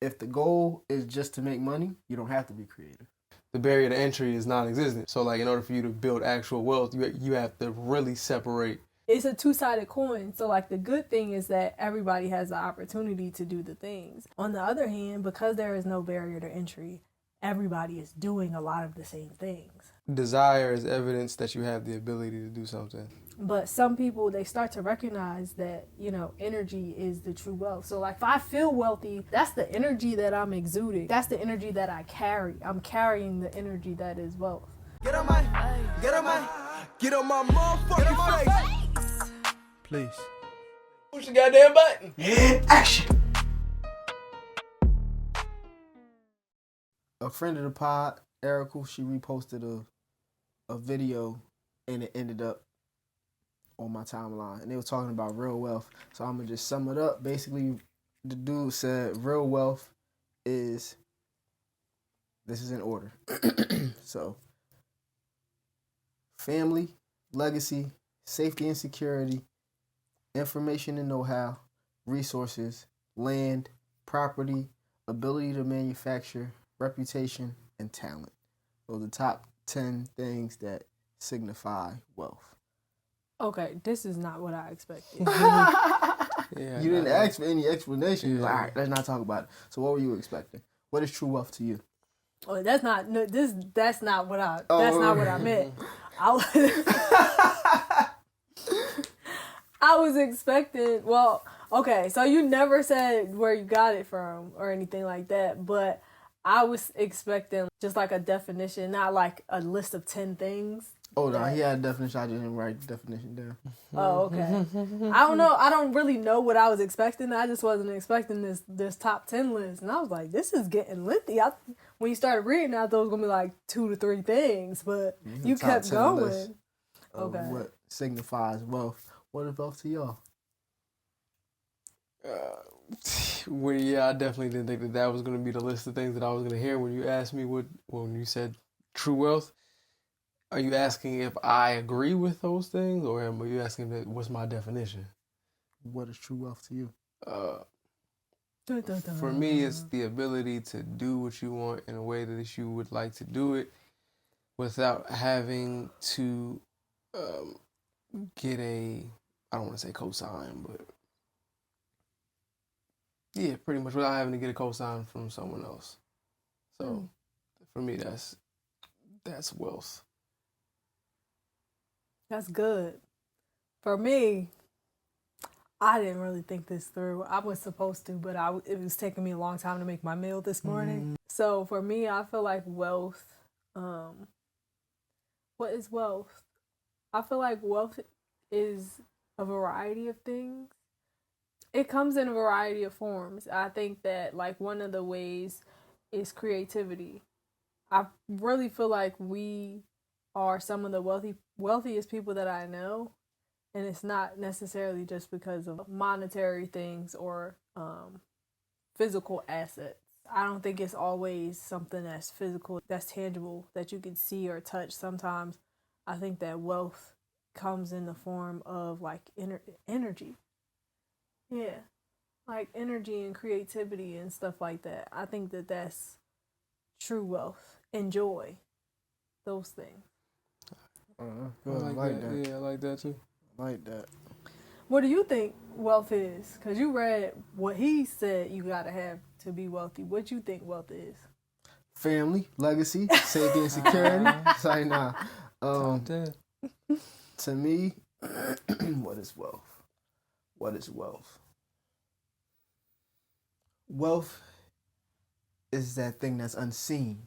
if the goal is just to make money, you don't have to be creative. The barrier to entry is non-existent. So, like, in order for you to build actual wealth, you have to really separate. It's a two-sided coin. So, like, the good thing is that everybody has the opportunity to do the things. On the other hand, because there is no barrier to entry, everybody is doing a lot of the same things. Desire is evidence that you have the ability to do something. But some people, they start to recognize that, energy is the true wealth. So, like, if I feel wealthy, that's the energy that I'm exuding. That's the energy that I carry. I'm carrying the energy that is wealth. Get on my motherfucking face. Please. Push the goddamn button. Action. A friend of the pod, Erica, she reposted a video, and it ended up on my timeline, and they were talking about real wealth. So I'm gonna just sum it up. Basically, the dude said real wealth is, this is in order. So, family, legacy, safety and security, information and know-how, resources, land, property, ability to manufacture, reputation, and talent. Those are the top 10 things that signify wealth. Okay, this is not what I expected. You didn't ask for any explanation. You're like, all right, let's not talk about it. So what were you expecting? What is true wealth to you? Oh, that's not what I meant. I was expecting, okay, so you never said where you got it from or anything like that, but I was expecting just like a definition, not like a list of 10 things. Oh, no, he had a definition. I didn't write the definition down. Oh, okay. I don't know. I don't really know what I was expecting. I just wasn't expecting this top 10 list. And I was like, this is getting lengthy. When you started reading, I thought it was going to be like 2 to 3 things, but you kept going. Okay. What signifies wealth? What is wealth to y'all? I definitely didn't think that was going to be the list of things that I was going to hear when you asked me when you said true wealth. Are you asking if I agree with those things, or are you asking what's my definition? What is true wealth to you? For me, it's the ability to do what you want in a way that you would like to do it without having to get I don't want to say cosign, but yeah, pretty much without having to get a cosign from someone else. So for me, that's wealth. That's good. For me, I didn't really think this through. I was supposed to, but it was taking me a long time to make my meal this morning. So for me, I feel like wealth, what is wealth? I feel like wealth is a variety of things. It comes in a variety of forms. I think that like one of the ways is creativity. I really feel like we are some of the wealthiest people that I know, and it's not necessarily just because of monetary things or physical assets. I don't think it's always something that's physical, that's tangible, that you can see or touch. Sometimes I think that wealth comes in the form of like energy. Yeah, like energy and creativity and stuff like that. I think that that's true wealth and joy, those things. I like that. Yeah, I like that too. I like that. What do you think wealth is? Because you read what he said you got to have to be wealthy. What do you think wealth is? Family, legacy, safety and security. It's like, nah. To me, what is wealth? What is wealth? Wealth is that thing that's unseen.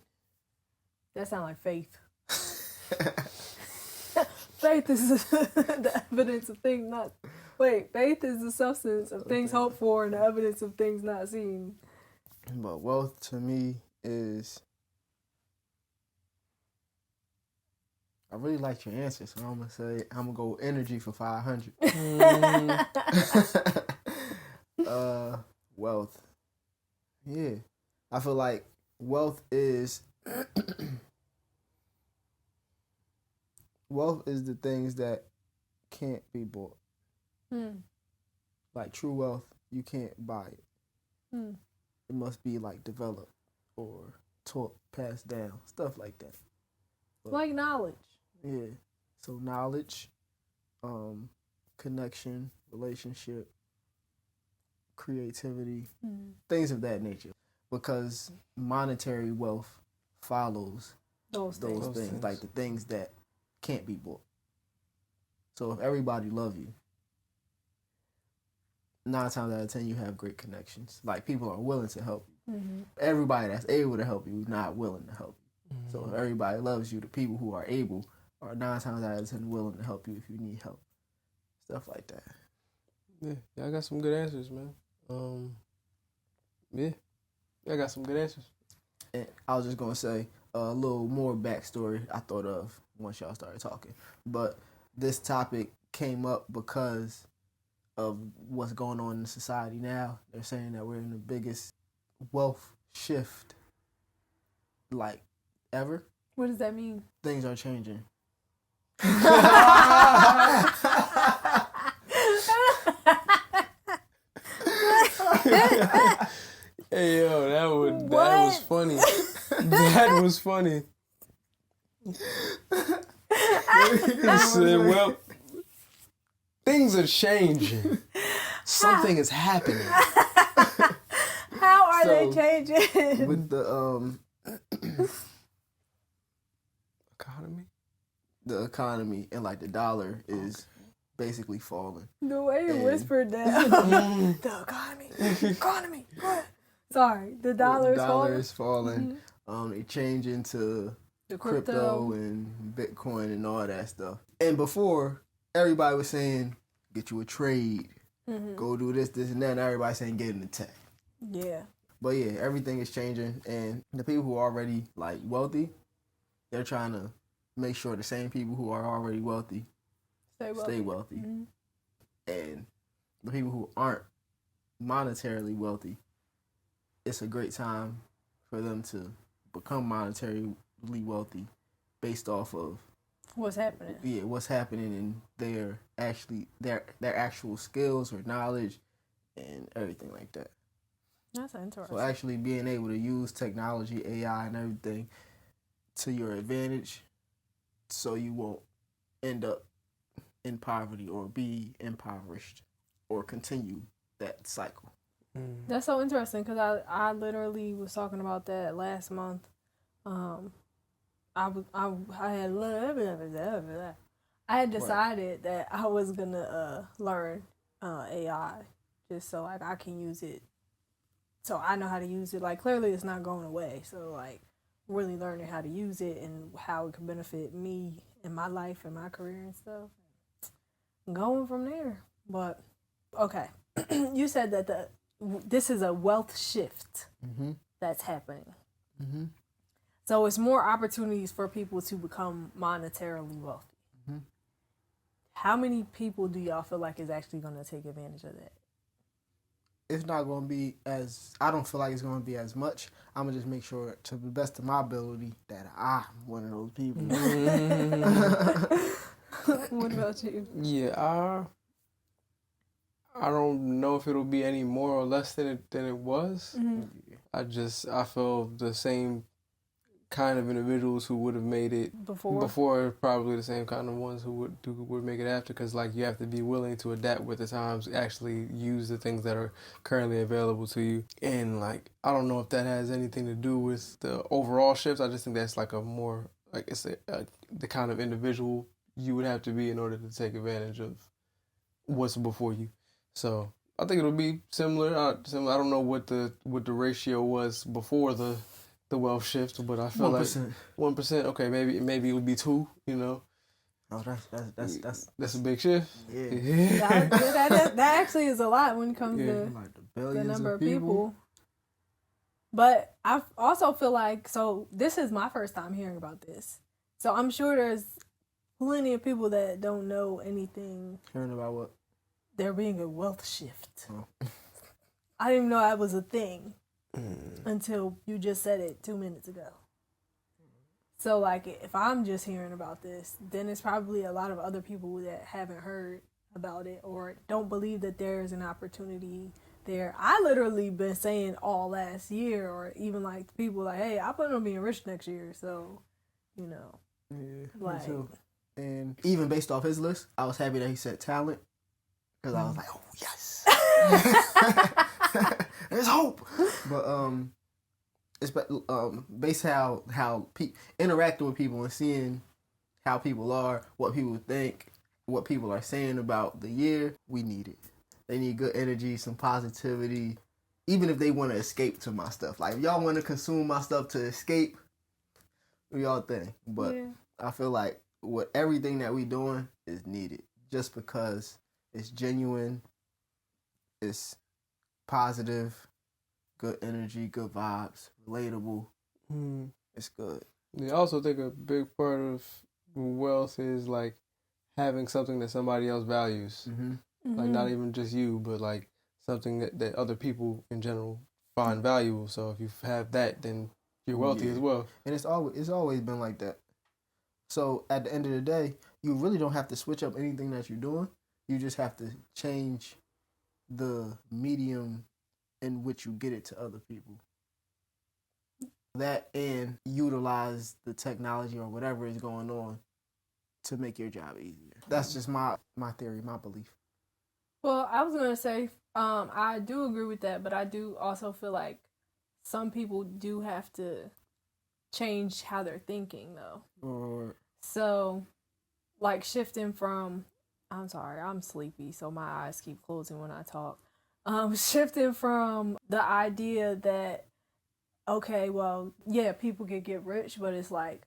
That sounds like faith. Faith is the evidence of things not... faith is the substance of things hoped for and the evidence of things not seen. But wealth to me is... I really liked your answer, so I'm going to go energy for 500. Wealth. Yeah. I feel like wealth is... wealth is the things that can't be bought. Like true wealth, you can't buy it. It must be like developed or taught, passed down, stuff like that. But, Like knowledge. yeah. So knowledge, connection, relationship, creativity, things of that nature. Because monetary wealth follows Those those things. things, like the things that can't be bought. So if everybody love you, 9 times out of 10 you have great connections. Like people are willing to help you. Everybody that's able to help you is not willing to help you. So if everybody loves you, the people who are able are 9 times out of 10 willing to help you if you need help. Stuff like that. Yeah, I got some good answers, man. Yeah, I got some good answers. And I was just gonna say a little more backstory I thought of once y'all started talking. But this topic came up because of what's going on in society now. They're saying that we're in the biggest wealth shift like ever. What does that mean? Things are changing. Hey yo, that was funny. That was funny. He said, well, things are changing. Something is happening. How are they So, changing? With the economy and like the dollar is basically falling. The way you And- whispered that. The economy. What? Sorry, the dollar is falling. They change into The crypto and Bitcoin and all that stuff. And before, everybody was saying, get you a trade, go do this, and that. And everybody saying, get into tech. Yeah. But yeah, everything is changing. And the people who are already like wealthy, they're trying to make sure the same people who are already wealthy stay wealthy. And the people who aren't monetarily wealthy, it's a great time for them to become monetarily wealthy based off of What's happening? what's happening in their actual skills or knowledge and everything like that. That's interesting. So actually being able to use technology, AI and everything to your advantage so you won't end up in poverty or be impoverished or continue that cycle. That's so interesting because I literally was talking about that last month. I had decided that I was gonna learn AI just so like I can use it, so I know how to use it. Like clearly it's not going away, so like really learning how to use it and how it can benefit me in my life and my career and stuff. Going from there, but okay, you said that this is a wealth shift that's happening. So it's more opportunities for people to become monetarily wealthy. How many people do y'all feel like is actually going to take advantage of that? It's not going to be I don't feel like it's going to be as much. I'm going to just make sure to the best of my ability that I'm one of those people. What about you? Yeah, I don't know if it'll be any more or less than it was. I feel the same kind of individuals who would have made it before probably the same kind of ones who would make it after, because like you have to be willing to adapt with the times, actually use the things that are currently available to you. And like I don't know if that has anything to do with the overall shifts. I just think that's like a more like it's the kind of individual you would have to be in order to take advantage of what's before you. So I think it'll be similar. I don't know what the ratio was before the wealth shift, but I feel 1%. like 1%. Okay, maybe it would be 2. You know. Oh, That's a big shift. Yeah. That actually is a lot when it comes to Like the billions the number of of people. But I also feel like, so this is my first time hearing about this. So I'm sure there's plenty of people that don't know anything. Hearing about what? There being a wealth shift. Oh. I didn't even know that was a thing until you just said it 2 minutes ago. So like if I'm just hearing about this, then it's probably a lot of other people that haven't heard about it or don't believe that there's an opportunity there. I literally been saying all last year, or even like people like, hey, I plan on being rich next year, so you know. Yeah, Like, me too. And even based off his list, I was happy that he said talent, because I was like, oh yes, there's hope. But it's based how interacting with people and seeing how people are, what people think, what people are saying about the year. We need it. They need good energy, some positivity, even if they want to escape to my stuff. Like, if y'all want to consume my stuff to escape, do y'all thing. But yeah. I feel like with everything that we doing is needed, just because it's genuine, it's positive, good energy, good vibes, relatable. It's good. I also think a big part of wealth is like having something that somebody else values. Like, not even just you, but like something that other people in general find valuable. So if you have that, then you're wealthy as well. And it's always been like that. So at the end of the day, you really don't have to switch up anything that you're doing. You just have to change the medium in which you get it to other people. That, and utilize the technology or whatever is going on to make your job easier. That's just my theory, my belief. Well, I was gonna say, I do agree with that, but I do also feel like some people do have to change how they're thinking, though. Or So, like shifting from, I'm sorry, I'm sleepy, so my eyes keep closing when I talk. Shifting from the idea that, okay, well, yeah, people can get rich, but it's like,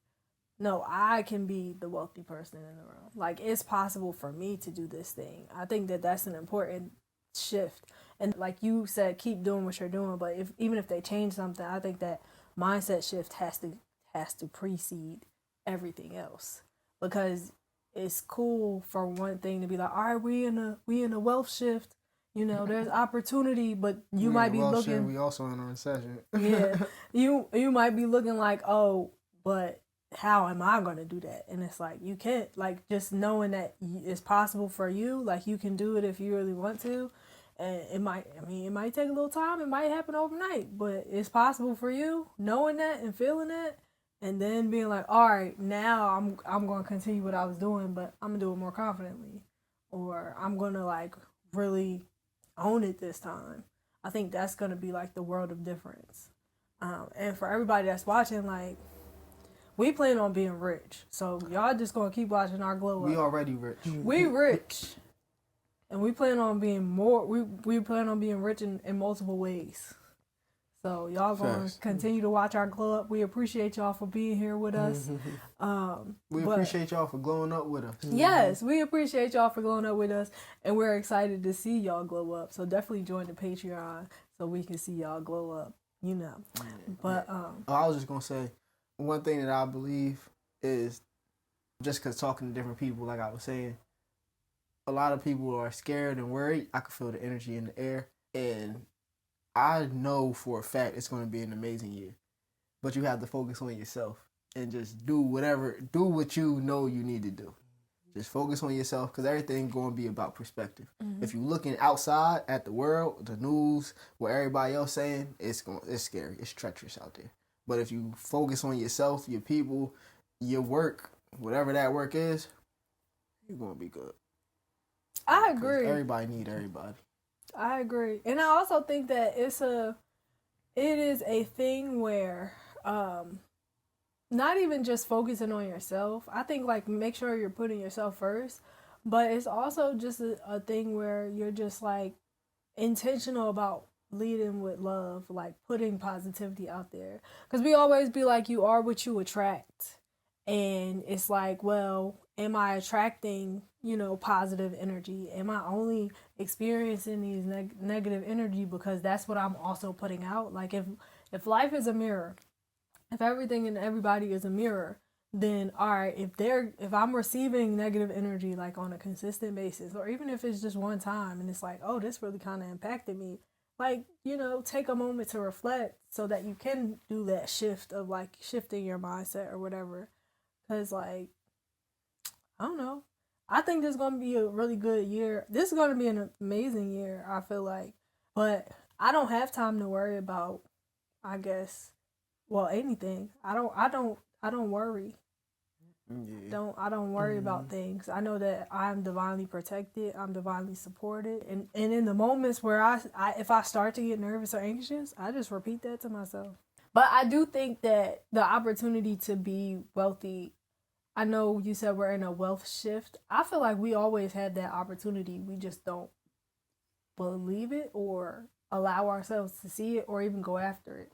no, I can be the wealthy person in the room. Like, it's possible for me to do this thing. I think that that's an important shift. And like you said, keep doing what you're doing. But even if they change something, I think that mindset shift has to precede everything else, because it's cool for one thing to be like, all right, we in a wealth shift. You know, there's opportunity, but you might be looking. We also in a recession. Yeah, you might be looking like, oh, but how am I going to do that? And it's like, you can't, like, just knowing that it's possible for you, like, you can do it if you really want to. And it might take a little time. It might happen overnight, but it's possible for you, knowing that and feeling that, and then being like, all right, now I'm going to continue what I was doing, but I'm going to do it more confidently, or I'm going to, like, really own it this time. I think that's going to be, like, the world of difference. And for everybody that's watching, like, we plan on being rich. So y'all just going to keep watching our glow up. We already rich. We rich. And we plan on being more, we plan on being rich in multiple ways. So y'all going to continue to watch our glow up. We appreciate y'all for being here with us. We appreciate y'all for glowing up with us. Yes, we appreciate y'all for glowing up with us. And we're excited to see y'all glow up. So definitely join the Patreon so we can see y'all glow up, you know. But I was just going to say, one thing that I believe is, just because talking to different people, like I was saying, a lot of people are scared and worried. I can feel the energy in the air. And I know for a fact it's going to be an amazing year. But you have to focus on yourself and just do what you know you need to do. Just focus on yourself, because everything's going to be about perspective. If you're looking outside at the world, the news, what everybody else saying, it's scary. It's treacherous out there. But if you focus on yourself, your people, your work, whatever that work is, you're going to be good. I agree. Everybody need everybody. I agree. And I also think that it is a thing where not even just focusing on yourself. I think, like, make sure you're putting yourself first, but it's also just a thing where you're just, like, intentional about leading with love, like putting positivity out there. Because we always be like, you are what you attract. And it's like, well, am I attracting, positive energy? Am I only experiencing these negative energy because that's what I'm also putting out? Like, if life is a mirror, if everything and everybody is a mirror, then all right, if I'm receiving negative energy, like, on a consistent basis, or even if it's just one time and it's like, oh, this really kind of impacted me, like, take a moment to reflect so that you can do that shift of, like, shifting your mindset or whatever. Because, like, I don't know. I think this is going to be a really good year. This is going to be an amazing year, I feel like. But I don't have time to worry about, I guess, well, anything. I don't worry. Yeah. I don't worry about things. I know that I'm divinely protected. I'm divinely supported. And in the moments where I if I start to get nervous or anxious, I just repeat that to myself. But I do think that the opportunity to be wealthy, I know you said we're in a wealth shift. I feel like we always had that opportunity. We just don't believe it or allow ourselves to see it or even go after it.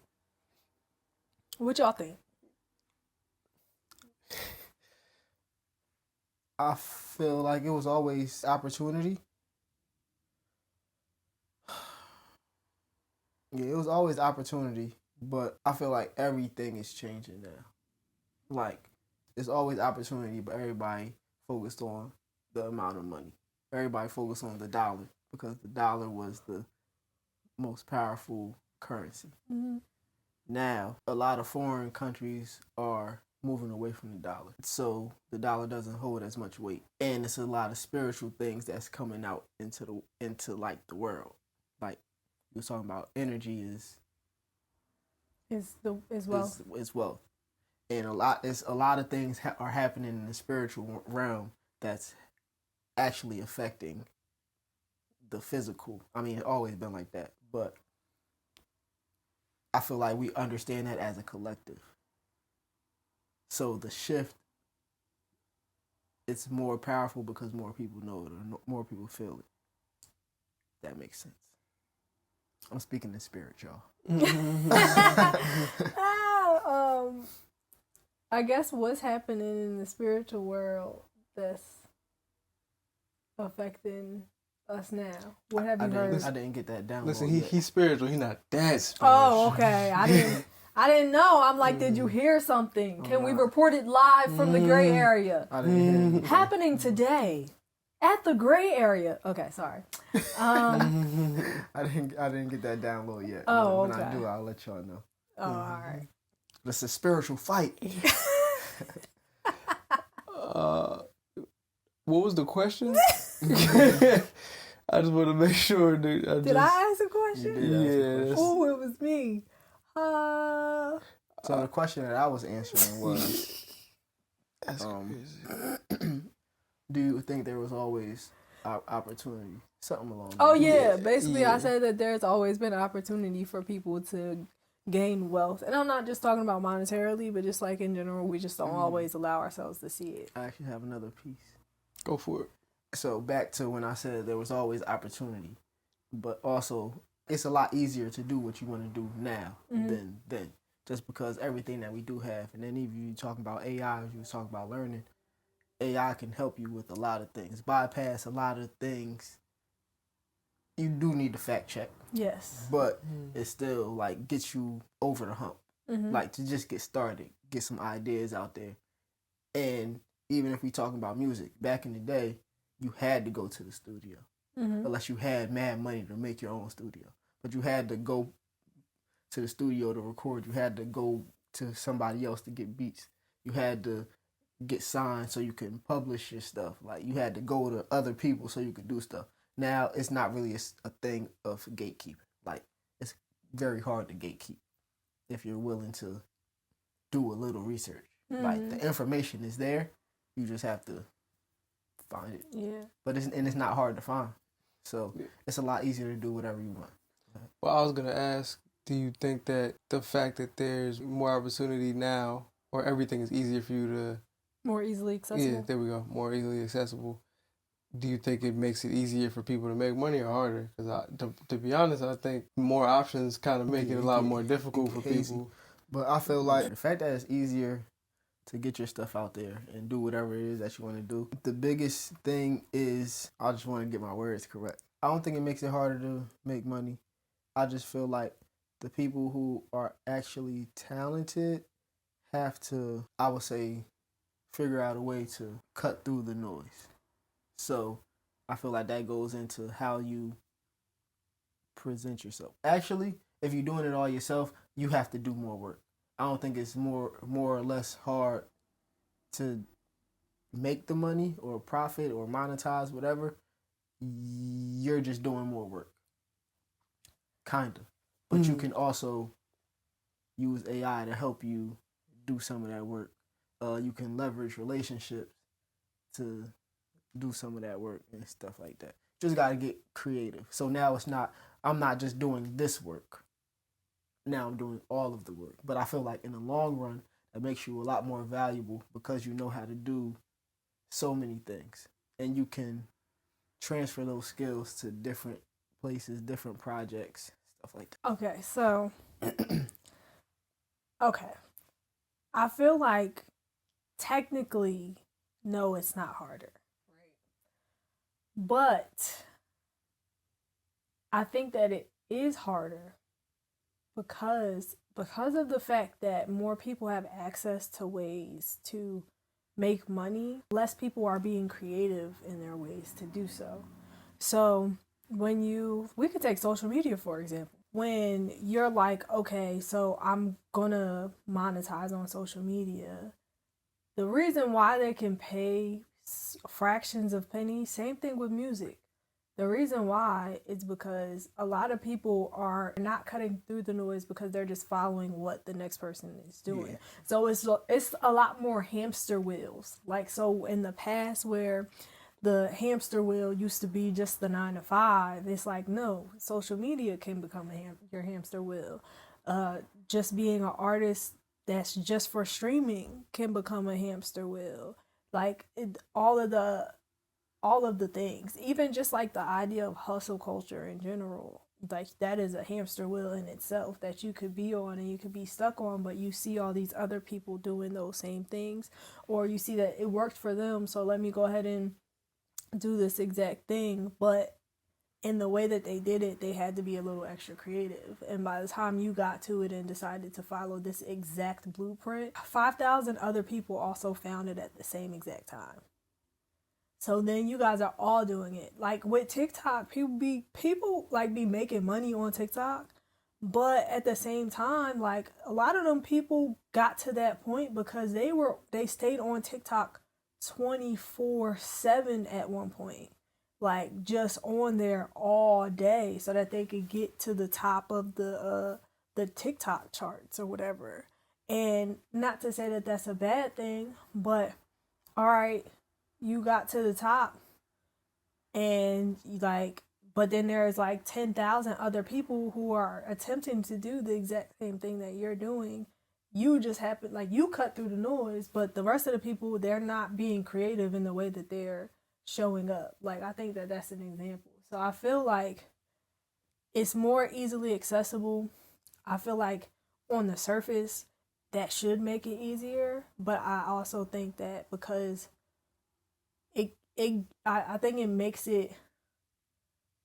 What y'all think? I feel like it was always opportunity. Yeah, it was always opportunity, but I feel like everything is changing now. Like, it's always opportunity, but everybody focused on the amount of money. Everybody focused on the dollar because the dollar was the most powerful currency. Mm-hmm. Now, a lot of foreign countries are moving away from the dollar. So the dollar doesn't hold as much weight. And it's a lot of spiritual things that's coming out into like the world. Like you were talking about energy is wealth. Is wealth. And a lot of things are happening in the spiritual realm that's actually affecting the physical. I mean, it's always been like that, but I feel like we understand that as a collective. So the shift, it's more powerful because more people know it or more people feel it. That makes sense. I'm speaking in spirit, y'all. I guess what's happening in the spiritual world that's affecting us now? What have you heard? I didn't get that down. Listen, he's spiritual. He's not that spiritual. Oh, okay. I didn't know. I'm like, did you hear something? Can we report it live from the Grae Area? I didn't hear anything. Happening today at the Grae Area. Okay, sorry. I didn't get that download yet. Oh, when okay. I do, I'll let y'all know. Oh, all right. It's a spiritual fight. What was the question? I just want to make sure. Dude, Did I ask a question? Yeah. Oh, it was me. So the question that I was answering was, That's crazy. do you think there was always opportunity? Something along those Oh, lines. yeah. Basically, Yeah. I said that there's always been an opportunity for people to gain wealth. And I'm not just talking about monetarily, but just like in general, we just don't always allow ourselves to see it. I actually have another piece. Go for it. So back to when I said there was always opportunity, but also it's a lot easier to do what you want to do now than then. Just because everything that we do have, and then even you talking about AI, you was talking about learning, AI can help you with a lot of things, bypass a lot of things. You do need to fact check. Yes. But it still like gets you over the hump. Like to just get started, get some ideas out there. And even if we talking about music, back in the day, you had to go to the studio. Unless you had mad money to make your own studio. But you had to go to the studio to record. You had to go to somebody else to get beats. You had to get signed so you can publish your stuff. Like you had to go to other people so you could do stuff. Now it's not really a thing of gatekeeping. Like it's very hard to gatekeep if you're willing to do a little research. Like the information is there, you just have to find it. Yeah. But it's not hard to find, so it's a lot easier to do whatever you want. Well, I was gonna ask, do you think that the fact that there's more opportunity now, or everything is easier for you to more easily accessible? Yeah, there we go. More easily accessible. Do you think it makes it easier for people to make money or harder? Because to be honest, I think more options kind of make it a lot more difficult for people. But I feel like the fact that it's easier to get your stuff out there and do whatever it is that you want to do. The biggest thing is, I just want to get my words correct. I don't think it makes it harder to make money. I just feel like the people who are actually talented have to, I would say, figure out a way to cut through the noise. So I feel like that goes into how you present yourself. Actually, if you're doing it all yourself, you have to do more work. I don't think it's more or less hard to make the money or profit or monetize whatever. You're just doing more work. kind of. But you can also use AI to help you do some of that work. You can leverage relationships to do some of that work and stuff like that. Just got to get creative. So now I'm not just doing this work. Now I'm doing all of the work. But I feel like in the long run, that makes you a lot more valuable because you know how to do so many things. And you can transfer those skills to different places, different projects, stuff like that. Okay, so okay. I feel like technically, no, it's not harder. Right. But I think that it is harder because of the fact that more people have access to ways to make money, less people are being creative in their ways to do so. So we could take social media, for example. When you're like, okay, so I'm gonna monetize on social media, the reason why they can pay fractions of pennies, same thing with music. The reason why is because a lot of people are not cutting through the noise because they're just following what the next person is doing. Yeah. So it's a lot more hamster wheels. Like, so in the past where the hamster wheel used to be just the 9 to 5, it's like, no, social media can become your hamster wheel. Just being an artist that's just for streaming can become a hamster wheel. Like, all of the things, even just like the idea of hustle culture in general, like that is a hamster wheel in itself that you could be on and you could be stuck on, but you see all these other people doing those same things, or you see that it worked for them, so let me go ahead and do this exact thing. But in the way that they did it, they had to be a little extra creative, and by the time you got to it and decided to follow this exact blueprint, 5,000 other people also found it at the same exact time. So then you guys are all doing it. Like with TikTok, people be making money on TikTok, but at the same time, like a lot of them people got to that point because they stayed on TikTok 24/7 at one point, like just on there all day so that they could get to the top of the TikTok charts or whatever. And not to say that that's a bad thing, but all right, you got to the top and but then there's like 10,000 other people who are attempting to do the exact same thing that you're doing. You just happen, like, you cut through the noise, but the rest of the people, they're not being creative in the way that they're showing up. Like, I think that that's an example. So I feel like it's more easily accessible. I feel like on the surface that should make it easier, but I also think that because I think it makes it,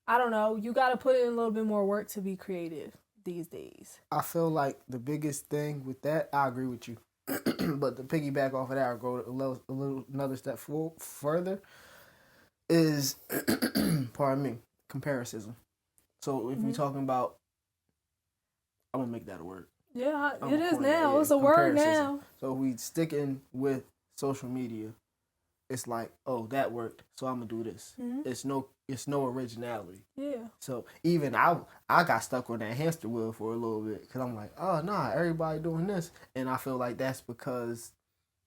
I don't know, you got to put in a little bit more work to be creative these days. I feel like the biggest thing with that, I agree with you, but to piggyback off of that, or go another step further, is, pardon me, comparison. So if we're talking about, I'm going to make that a word. Yeah, it is now. Yeah, it's a word now. So if we sticking with social media, it's like, oh, that worked, so I'm gonna do this. Mm-hmm. It's no originality. Yeah. So even I got stuck on that hamster wheel for a little bit because I'm like, oh nah, everybody doing this, and I feel like that's because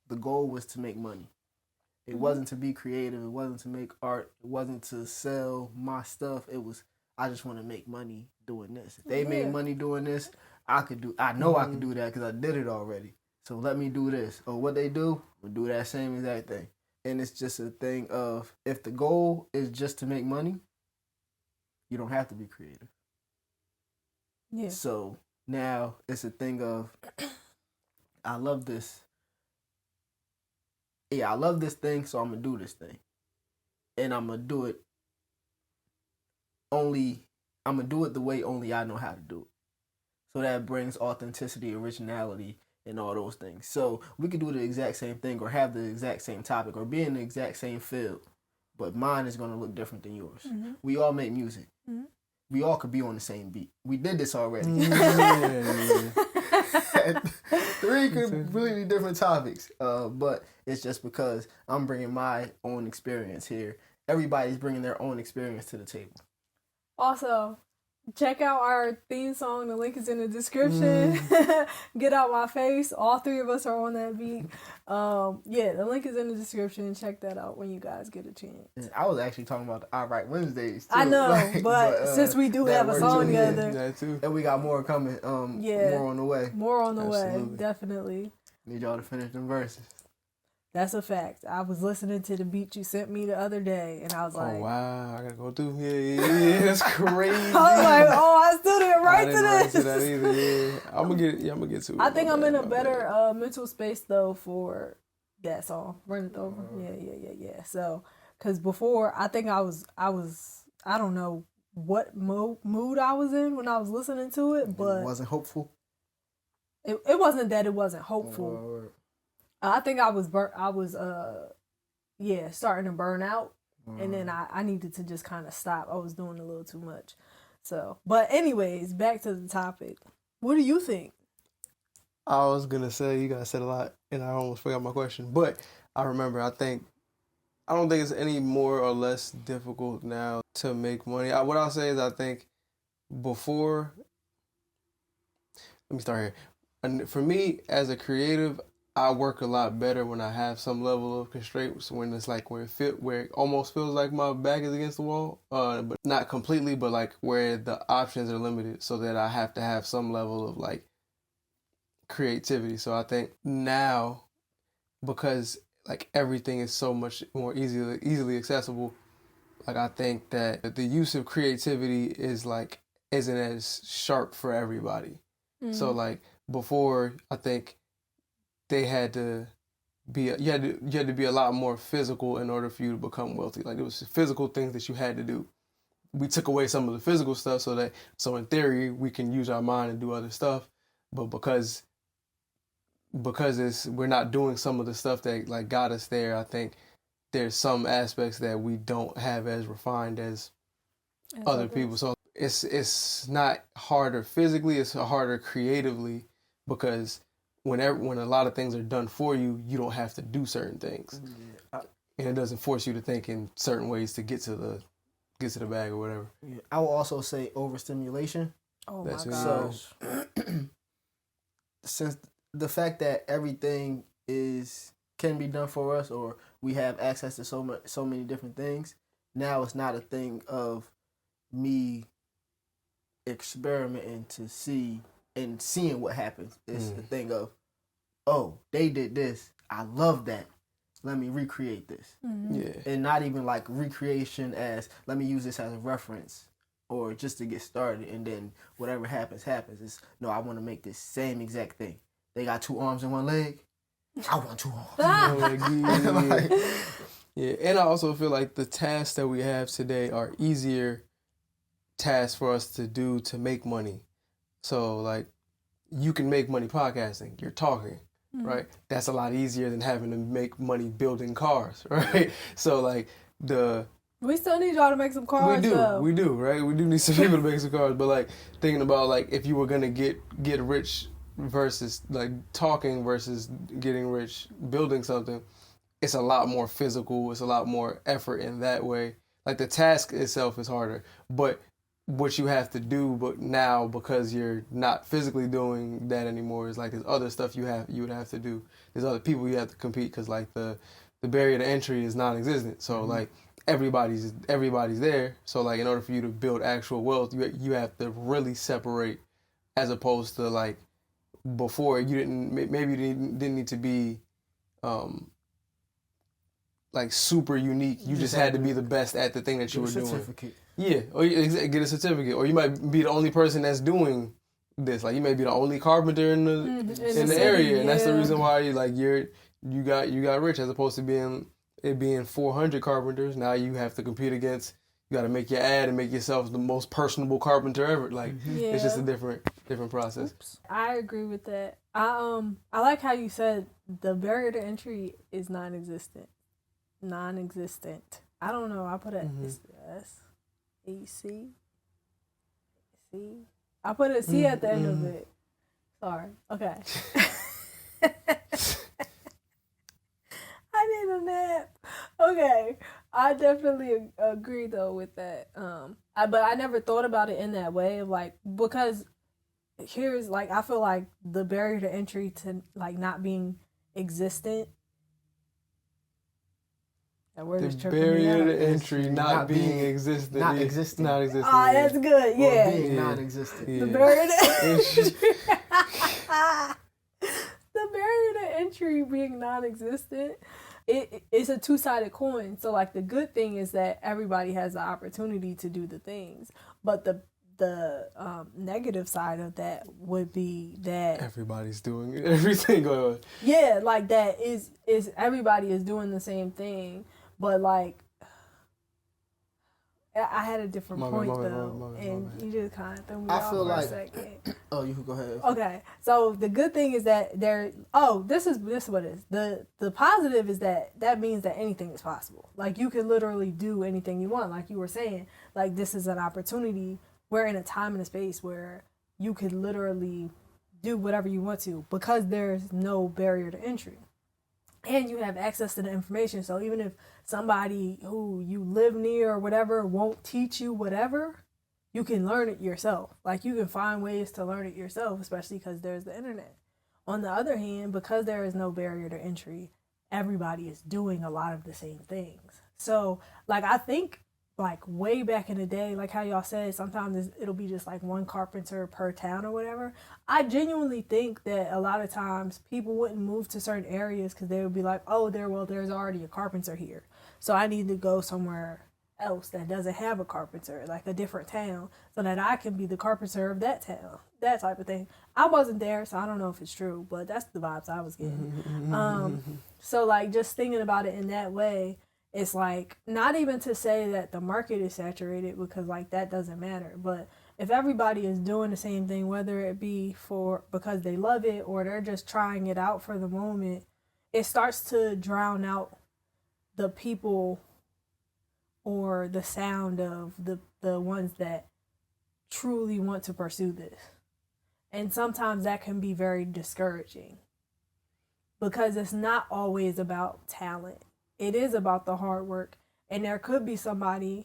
the goal was to make money. It wasn't to be creative. It wasn't to make art. It wasn't to sell my stuff. It was, I just want to make money doing this. If they made money doing this, I could do. I know I could do that because I did it already. So let me do this. Or what they do, we'll do that same exact thing. And it's just a thing of, if the goal is just to make money, you don't have to be creative. Yeah. So now it's a thing of, I love this. Yeah, I love this thing, so I'm going to do this thing. And I'm going to do it the way only I know how to do it. So that brings authenticity, originality, and all those things. So we could do the exact same thing, or have the exact same topic, or be in the exact same field, but mine is going to look different than yours. Mm-hmm. We all make music. Mm-hmm. We all could be on the same beat. We did this already. Three completely different topics, but it's just because I'm bringing my own experience here. Everybody's bringing their own experience to the table. Also, Check out our theme song. The link is in the description. Get Out My Face. All three of us are on that beat. Yeah, the link is in the description. Check that out when you guys get a chance. I was actually talking about the All Right Wednesdays too. I know, but since we do have a song together, that too. And we got more coming. Yeah. More on the way. More on the way, Absolutely. definitely. Need y'all to finish them verses. That's a fact. I was listening to the beat you sent me the other day, and I was like, Oh wow, I gotta go through. Yeah, that's crazy. I was like, oh, I still didn't I write didn't to write this. to that either. Yeah, I'm gonna get to it. I think My I'm bad, in a my better bad. mental space though for that song. Run it over. Yeah. So, cause before I think I was I don't know what mood I was in when I was listening to it, but It wasn't hopeful. it wasn't that it wasn't hopeful. I think I was starting to burn out, and then I needed to just kind of stop. I was doing a little too much. So, but anyways, back to the topic. What do you think? I was gonna say you guys said a lot, and I almost forgot my question. But I remember. I don't think it's any more or less difficult now to make money. What I'll say is I think before. Let me start here. And for me, as a creative, I work a lot better when I have some level of constraints. When it's like where it almost feels like my back is against the wall, but not completely, but like where the options are limited, so that I have to have some level of like creativity. So I think now, because like everything is so much more easily accessible, like I think that the use of creativity isn't as sharp for everybody. So like before, I think they had to be you had to be a lot more physical in order for you to become wealthy. Like it was physical things that you had to do. We took away some of the physical stuff so in theory we can use our mind and do other stuff, but because we're not doing some of the stuff that like got us there, I think there's some aspects that we don't have as refined as other people. So it's not harder physically, it's harder creatively, because when a lot of things are done for you, you don't have to do certain things, and it doesn't force you to think in certain ways to get to the bag or whatever. Yeah. I will also say overstimulation. Oh That's my what gosh. So since the fact that everything can be done for us, or we have access to so many different things, now it's not a thing of me experimenting to see and seeing what happens. It's a thing of, oh, they did this, I love that, let me recreate this. Yeah. And not even like recreation as, let me use this as a reference or just to get started, and then whatever happens. It's, no, I want to make this same exact thing. They got 2 arms and 1 leg, I want 2 arms. Yeah, and I also feel like the tasks that we have today are easier tasks for us to do to make money. So like you can make money podcasting, you're talking, right? That's a lot easier than having to make money building cars, right? So like we still need y'all to make some cars. We do, right? We do need some people to make some cars, but like thinking about like if you were gonna get rich versus like talking versus getting rich building something, it's a lot more physical, it's a lot more effort in that way. Like the task itself is harder, but what you have to do, but now because you're not physically doing that anymore, is like there's other stuff you would have to do. There's other people you have to compete, because like the barrier to entry is non-existent. So like everybody's there. So like in order for you to build actual wealth, you have to really separate, as opposed to like before you didn't need to be like super unique. You just had to be the best at the thing that you were doing. Certificate. Yeah, or get a certificate, or you might be the only person that's doing this. Like you may be the only carpenter in the area, and that's the reason why you got rich, as opposed to being 400 carpenters. Now you have to compete against. You got to make your ad and make yourself the most personable carpenter ever. Like it's just a different process. Oops. I agree with that. I like how you said the barrier to entry is non-existent. I don't know. I put a S-E-C. I put a C at the end of it. Sorry. Okay. I need a nap. Okay. I definitely agree though with that. But I never thought about it in that way of like, because here's like, I feel like the barrier to entry to like not being existent. That word is The tripping me barrier out. to entry not being existent. Not existing. Not existing. Ah, that's good. Or Yeah. being Yeah. non-existent. Yeah. The barrier to entry. The barrier to entry being non-existent. It's a two-sided coin. So like the good thing is that everybody has the opportunity to do the things, but the negative side of that would be that Everybody's doing everything. Go ahead. yeah, like that is everybody is doing the same thing, but like I had a different point though, and you just kind of threw me off feel for like, a second. Oh, you can go ahead. Okay, so the good thing is that this is what it is. The positive is that means that anything is possible. Like you can literally do anything you want. Like you were saying, like this is an opportunity. We're in a time and a space where you could literally do whatever you want to because there's no barrier to entry. And you have access to the information. So even if somebody who you live near or whatever won't teach you whatever, you can learn it yourself. Like you can find ways to learn it yourself, especially because there's the internet. On the other hand, because there is no barrier to entry, everybody is doing a lot of the same things. So like I think like way back in the day, like how y'all said, sometimes it'll be just like one carpenter per town or whatever. I genuinely think that a lot of times people wouldn't move to certain areas because they would be like, oh, there's already a carpenter here. So I need to go somewhere else that doesn't have a carpenter, like a different town, so that I can be the carpenter of that town, that type of thing. I wasn't there, so I don't know if it's true, but that's the vibes I was getting. So like just thinking about it in that way, it's like not even to say that the market is saturated because like that doesn't matter, but if everybody is doing the same thing, whether it be because they love it or they're just trying it out for the moment, it starts to drown out the people or the sound of the ones that truly want to pursue this. And sometimes that can be very discouraging because it's not always about talent. It is about the hard work. And there could be somebody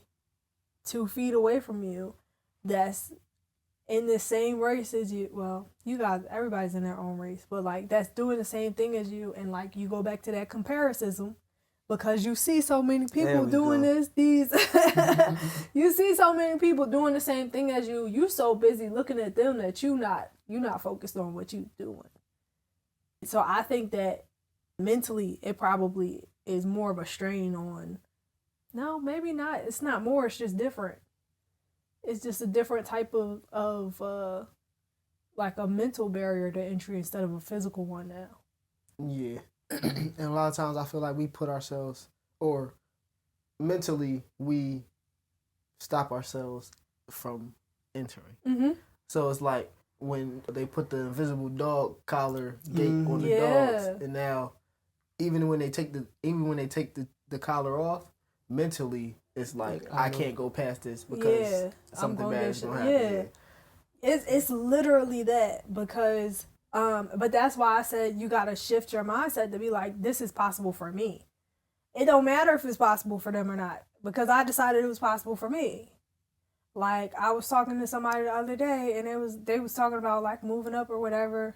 2 feet away from you that's in the same race as you. Well, you guys, everybody's in their own race, but like that's doing the same thing as you. And like you go back to that comparison because you see so many people doing you see so many people doing the same thing as you. You so busy looking at them that you're not focused on what you're doing. So I think that mentally it probably is more of a strain on. No, maybe not. It's not more. It's just different. It's just a different type of like a mental barrier to entry instead of a physical one now. Yeah. And a lot of times I feel like we put ourselves, or mentally we stop ourselves from entering. Mm-hmm. So it's like when they put the invisible dog collar gate on the dogs, and now even when they take the collar off, mentally it's like I can't go past this because something bad is gonna happen. Yeah. It's literally that because but that's why I said you gotta shift your mindset to be like, this is possible for me. It don't matter if it's possible for them or not because I decided it was possible for me. Like I was talking to somebody the other day and they was talking about like moving up or whatever.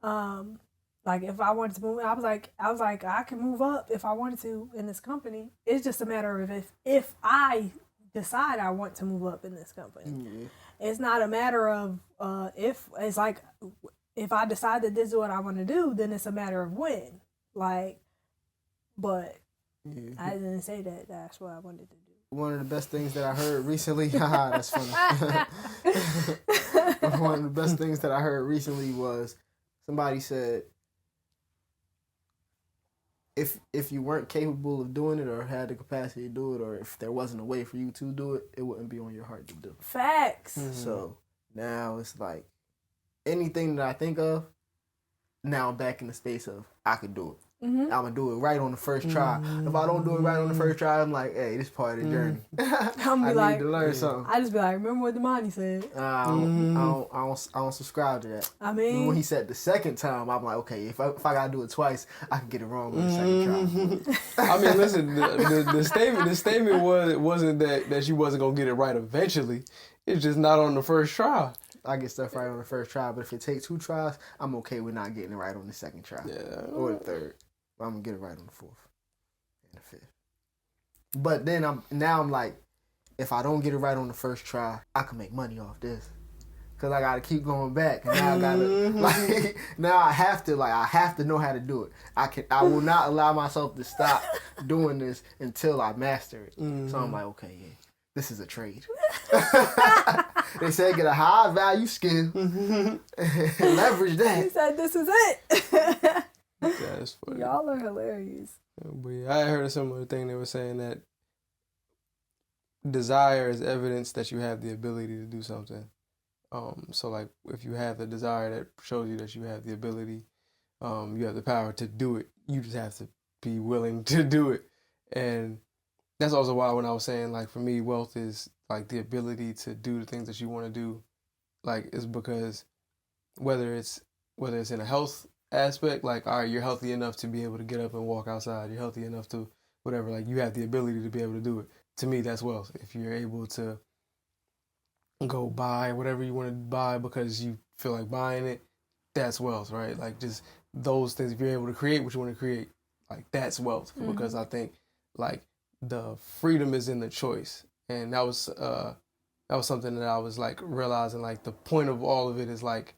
Like if I wanted to move, I was like I can move up if I wanted to in this company. It's just a matter of if I decide I want to move up in this company. Mm-hmm. It's not a matter of if. It's like if I decide that this is what I want to do, then it's a matter of when. Like, but I didn't say that. That's what I wanted to do. One of the best things that I heard recently, haha, that's funny. One of the best things that I heard recently was somebody said, if you weren't capable of doing it or had the capacity to do it, or if there wasn't a way for you to do it, it wouldn't be on your heart to do. Facts. Mm-hmm. So now it's like anything that I think of, now I'm back in the space of I could do it. I'm gonna do it right on the first try. If I don't do it right on the first try, I'm like, hey, this part of the journey. I'm be I like, need to learn something. I just be like, remember what the Monty said. I don't subscribe to that. I When mean, he said the second time, I'm like, okay, if I gotta do it twice, I can get it wrong on the second try. I mean, listen, the statement wasn't that she wasn't gonna get it right eventually. It's just not on the first try. I get stuff right on the first try, but if it takes 2 tries, I'm okay with not getting it right on the second try. Yeah. Or the third. I'm gonna get it right on the 4th and the 5th. But then I'm like, if I don't get it right on the first try, I can make money off this. Cause I gotta keep going back, and now I gotta now I have to know how to do it. I will not allow myself to stop doing this until I master it. So I'm like, okay, yeah, this is a trade. They say get a high value skill, leverage that. he said, this is it. That's funny. Y'all are hilarious. But yeah, I heard a similar thing. They were saying that desire is evidence that you have the ability to do something. So like if you have the desire, that shows you that you have the ability, you have the power to do it. You just have to be willing to do it. And that's also why when I was saying, like, for me, wealth is like the ability to do the things that you want to do. Like, it's because whether it's in a health aspect, like, all right, you're healthy enough to be able to get up and walk outside. You're healthy enough to whatever, like, you have the ability to be able to do it. To me, that's wealth. If you're able to go buy whatever you want to buy because you feel like buying it, that's wealth, right? Like, just those things. If you're able to create what you want to create, like, that's wealth. Because I think, like, the freedom is in the choice. And that was something that I was, like, realizing, like, the point of all of it is, like,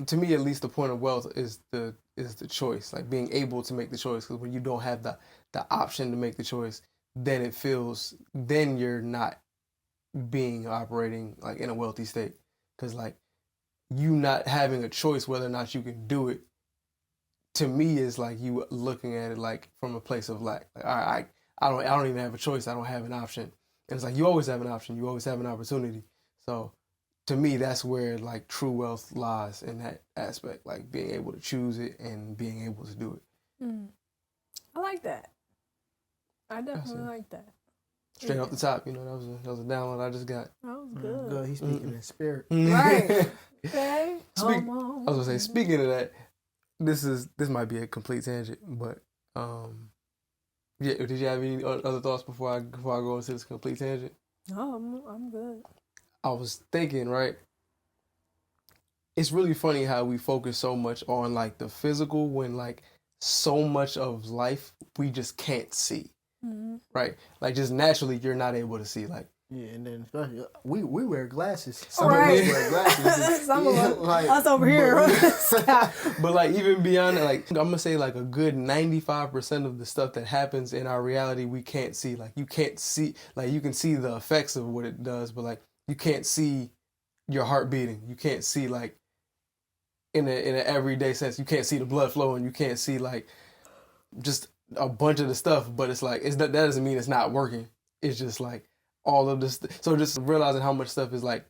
to me at least, the point of wealth is the choice, like being able to make the choice. Because when you don't have the option to make the choice, then you're not operating like in a wealthy state. Because like you not having a choice whether or not you can do it, to me is like you looking at it like from a place of lack. Like, all right, I don't even have a choice. I don't have an option. And it's like you always have an option. You always have an opportunity. So to me, that's where like true wealth lies, in that aspect, like being able to choose it and being able to do it. I like that. I definitely like that. Straight off the top, that was a download I just got. That was good. Good. He's speaking in spirit. Right. Okay. I was gonna say, speaking of that, this might be a complete tangent, but yeah. Did you have any other thoughts before I go into this complete tangent? No, I'm good. I was thinking, right? It's really funny how we focus so much on like the physical when like so much of life we just can't see. Right? Like just naturally you're not able to see, like. Yeah, and then especially we wear glasses. Some of us wear glasses. Some of us, like, us over here. But like even beyond that, like I'm gonna say like a good 95% of the stuff that happens in our reality we can't see. Like you can't see, like you can see the effects of what it does, but like you can't see your heart beating. You can't see like in an everyday sense. You can't see the blood flowing. You can't see like just a bunch of the stuff. But it's like that doesn't mean it's not working. It's just like all of this. So just realizing how much stuff is like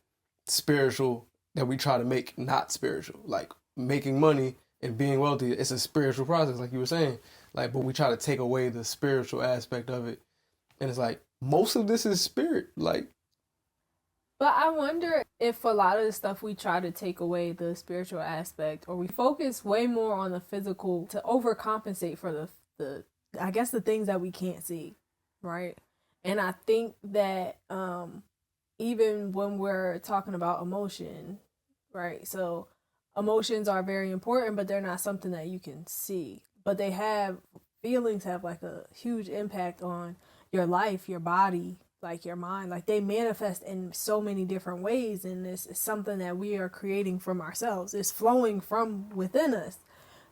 spiritual that we try to make not spiritual. Like making money and being wealthy, it's a spiritual process, like you were saying. Like, but we try to take away the spiritual aspect of it, and it's like most of this is spirit, like. But I wonder if a lot of the stuff we try to take away the spiritual aspect, or we focus way more on the physical to overcompensate for the I guess the things that we can't see, right? And I think that even when we're talking about emotion, right? So emotions are very important, but they're not something that you can see. But feelings have like a huge impact on your life, your body, like your mind. Like they manifest in so many different ways, and this is something that we are creating from ourselves. It's flowing from within us.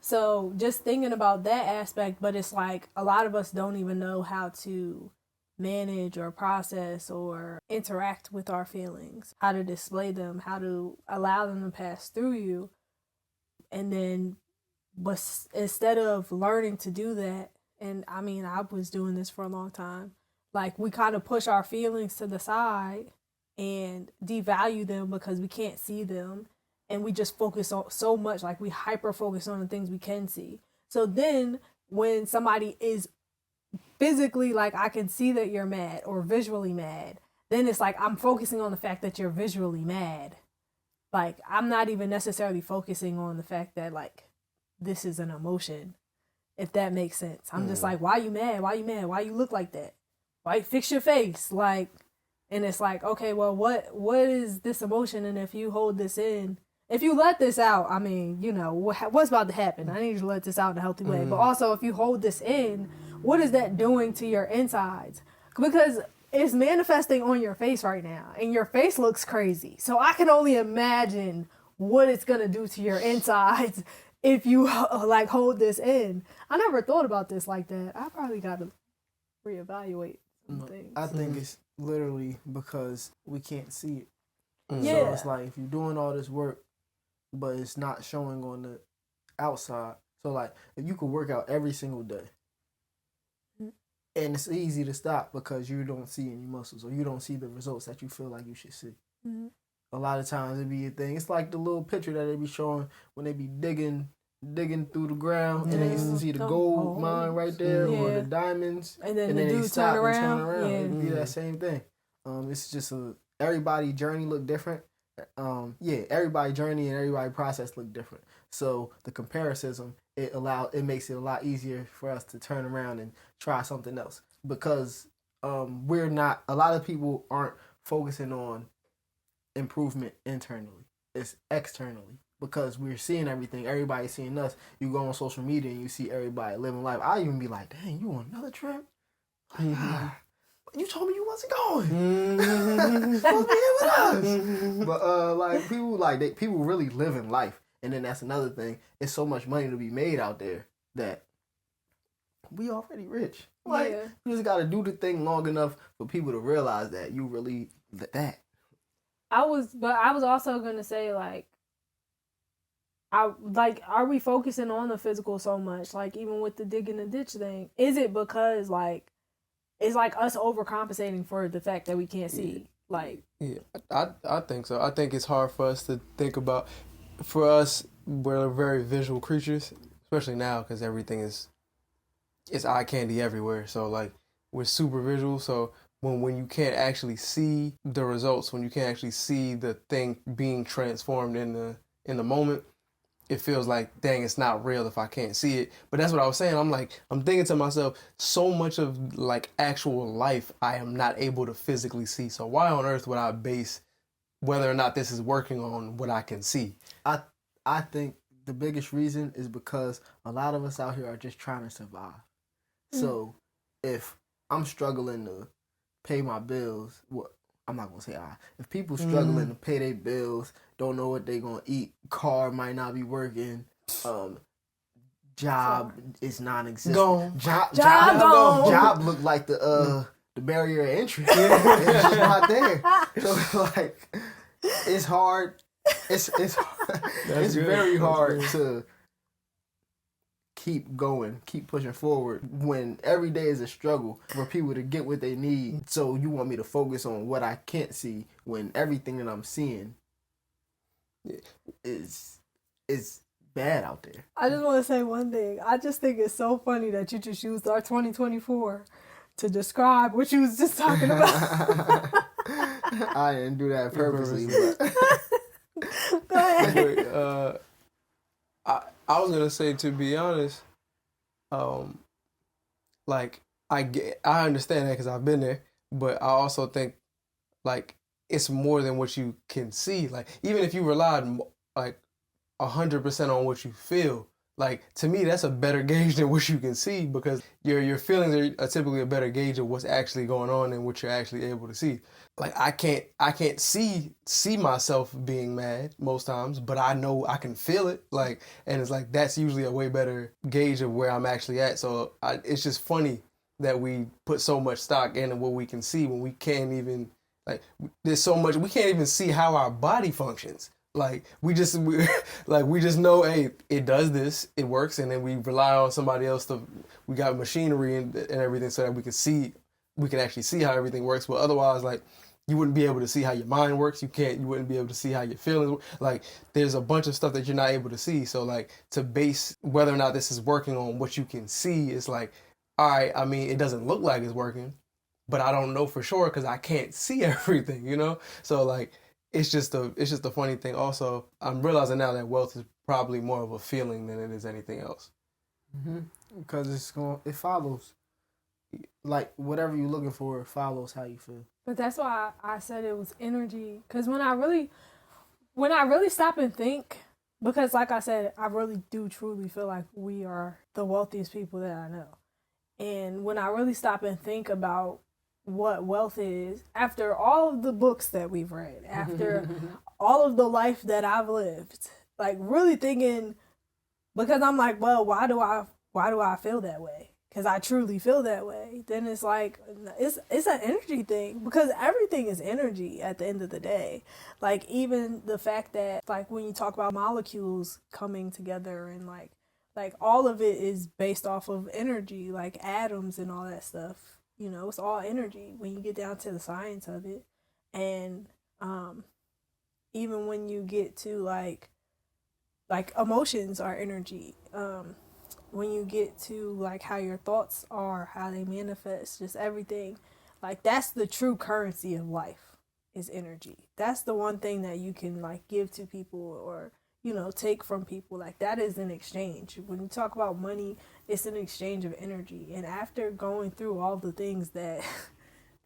So just thinking about that aspect, but it's like a lot of us don't even know how to manage or process or interact with our feelings, how to display them, how to allow them to pass through you. And then, but instead of learning to do that, and I mean, I was doing this for a long time, like we kind of push our feelings to the side and devalue them because we can't see them. And we just focus on so much, like we hyper focus on the things we can see. So then when somebody is physically, like, I can see that you're mad or visually mad, then it's like I'm focusing on the fact that you're visually mad. Like, I'm not even necessarily focusing on the fact that, like, this is an emotion, if that makes sense. I'm just like, why you mad? Why you mad? Why you look like that? Why you fix your face? Like, and it's like, okay, well, what is this emotion? And if you hold this in, if you let this out, I mean, you know, what's about to happen? I need you to let this out in a healthy way. But also, if you hold this in, what is that doing to your insides? Because it's manifesting on your face right now, and your face looks crazy. So I can only imagine what it's going to do to your insides if you, like, hold this in. I never thought about this like that. I probably got to reevaluate some things. I think it's literally because we can't see it. Yeah. So it's like if you're doing all this work, but it's not showing on the outside. So like if you could work out every single day, and it's easy to stop because you don't see any muscles or you don't see the results that you feel like you should see. A lot of times it be a thing. It's like the little picture that they be showing when they be digging through the ground and they see the gold mine right there or the diamonds, and then the they dude stop turn around. and turn around. Yeah. It'd be that same thing. It's just everybody journey look different. Everybody journey and everybody process look different. So the comparison, it makes it a lot easier for us to turn around and try something else because a lot of people aren't focusing on improvement internally. It's externally because we're seeing everything. Everybody's seeing us. You go on social media and you see everybody living life. I even be like, dang, you on another trip? Like, you told me you wasn't going. Supposed to be here with us. But people really living life. And then that's another thing. It's so much money to be made out there that we already rich. Like you just gotta do the thing long enough for people to realize that you really that. I was also gonna say, like, are we focusing on the physical so much? Like, even with the digging the ditch thing, is it because, like, it's like us overcompensating for the fact that we can't see? Like, I think so. I think it's hard for us to think about. For us, we're very visual creatures, especially now because everything is eye candy everywhere. So like we're super visual. So when you can't actually see the results, when you can't actually see the thing being transformed in the moment, it feels like, dang, it's not real if I can't see it. But that's what I was saying. I'm thinking to myself, so much of like actual life I am not able to physically see. So why on earth would I base whether or not this is working on what I can see? I think the biggest reason is because a lot of us out here are just trying to survive. So if I'm struggling to pay my bills, I'm not going to say if people struggling to pay their bills, don't know what they going to eat, car might not be working, job is non-existent. Gone. Job look like the barrier of entry. It's just not there. So like, it's hard. It's very hard to keep going, keep pushing forward when every day is a struggle for people to get what they need. So you want me to focus on what I can't see when everything that I'm seeing is bad out there. I just want to say one thing. I just think it's so funny that you just used our 2024 to describe what you was just talking about. I didn't do that purposely, but Go ahead. Anyway, I was gonna say, to be honest, like I understand that because I've been there, but I also think like it's more than what you can see. Like even if you relied like 100% on what you feel, like to me that's a better gauge than what you can see, because your feelings are typically a better gauge of what's actually going on than what you're actually able to see. Like I can't see myself being mad most times, but I know I can feel it. Like, and it's like that's usually a way better gauge of where I'm actually at. So it's just funny that we put so much stock into what we can see when we can't even, like, there's so much we can't even see how our body functions. Like we just know, hey, it does this, it works, and then we rely on somebody else we got machinery and everything so that we can actually see how everything works. But otherwise, like, you wouldn't be able to see how your mind works. You wouldn't be able to see how your feelings work. Like, there's a bunch of stuff that you're not able to see. So, like, to base whether or not this is working on what you can see is like, all right, I mean, it doesn't look like it's working, but I don't know for sure because I can't see everything, you know? So, like, it's just a funny thing. Also, I'm realizing now that wealth is probably more of a feeling than it is anything else. Because it follows. Like, whatever you're looking for, it follows how you feel. But that's why I said it was energy. Because when I really stop and think, because like I said, I really do truly feel like we are the wealthiest people that I know. And when I really stop and think about what wealth is, after all of the books that we've read, after all of the life that I've lived, like really thinking, because I'm like, well, why do I feel that way? Because I truly feel that way. Then it's like, it's an energy thing, because everything is energy at the end of the day. Like, even the fact that, like, when you talk about molecules coming together and like all of it is based off of energy, like atoms and all that stuff. You know, it's all energy when you get down to the science of it. And even when you get to like emotions are energy. When you get to like how your thoughts are, how they manifest, just everything, like that's the true currency of life is energy. That's the one thing that you can like give to people or, you know, take from people. Like that is an exchange. When you talk about money, it's an exchange of energy. And after going through all the things that